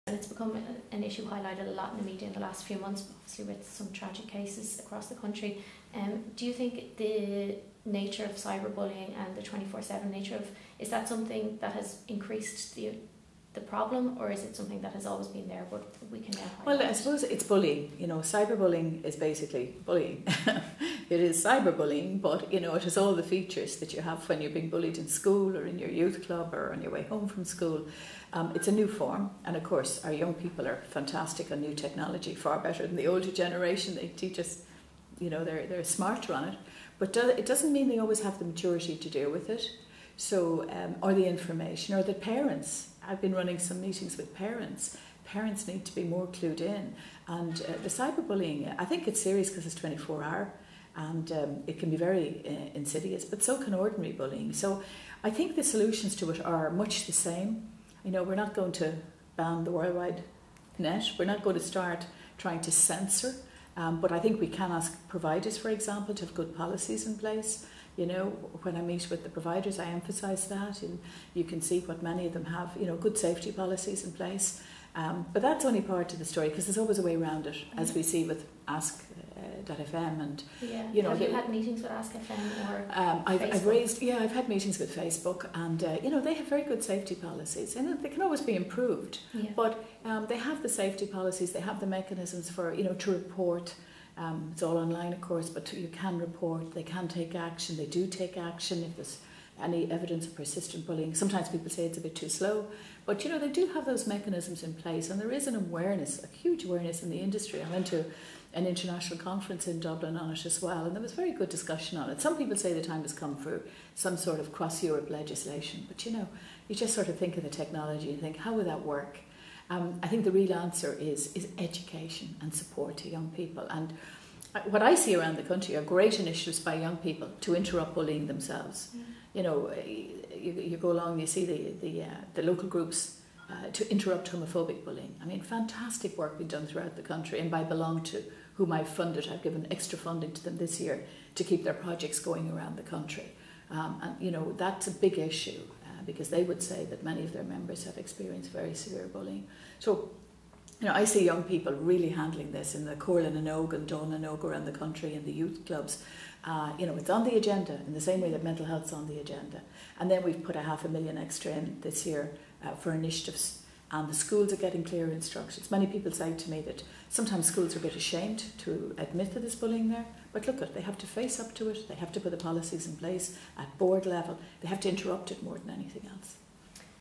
And it's become an issue highlighted a lot in the media in the last few months, obviously with some tragic cases across the country. Do you think the nature of cyberbullying and the 24/7 nature of, is that something that has increased the problem, or is it something that has always been there but we can now highlight? Well, I suppose it's bullying. You know, cyberbullying is basically bullying. It is cyberbullying, but you know, it has all the features that you have when you're being bullied in school or in your youth club or on your way home from school. It's a new form, and of course our young people are fantastic on new technology, far better than the older generation. They teach us, you know, they're smarter on it, but it doesn't mean they always have the maturity to deal with it. So, or the information, or the parents. I've been running some meetings with parents. Parents need to be more clued in, and the cyberbullying, I think it's serious because it's 24-hour, and it can be very insidious, but so can ordinary bullying. So I think the solutions to it are much the same. You know, we're not going to ban the World Wide Net. We're not going to start trying to censor, but I think we can ask providers, for example, to have good policies in place. You know, when I meet with the providers, I emphasise that, and you can see what many of them have, you know, good safety policies in place. But that's only part of the story, because there's always a way around it, as we see with Ask.fm and you know. Have you had meetings with Ask.fm or I've had meetings with Facebook, and you know, they have very good safety policies, and they can always be improved. Yeah. But they have the safety policies, they have the mechanisms for, you know, to report. It's all online, of course, but you can report, they can take action, they do take action if there's any evidence of persistent bullying. Sometimes people say it's a bit too slow, but you know, they do have those mechanisms in place, and there is an awareness, a huge awareness in the industry. I went to an international conference in Dublin on it as well, and there was very good discussion on it. Some people say the time has come for some sort of cross-Europe legislation, but you know, you just sort of think of the technology and think, how would that work? I think the real answer is education and support to young people. And what I see around the country are great initiatives by young people to interrupt bullying themselves. Mm. You know, you go along, you see the local groups to interrupt homophobic bullying. I mean, fantastic work being done throughout the country. And by Belong To, whom I've funded, I've given extra funding to them this year to keep their projects going around the country. And you know, that's a big issue. Because they would say that many of their members have experienced very severe bullying. So, you know, I see young people really handling this in the Corlin and Og and Dawn and Og around the country, in the youth clubs. You know, it's on the agenda in the same way that mental health's on the agenda. And then we've put $500,000 extra in this year for initiatives. And the schools are getting clear instructions. Many people say to me that sometimes schools are a bit ashamed to admit that there's bullying there. But look, they have to face up to it. They have to put the policies in place at board level. They have to interrupt it more than anything else.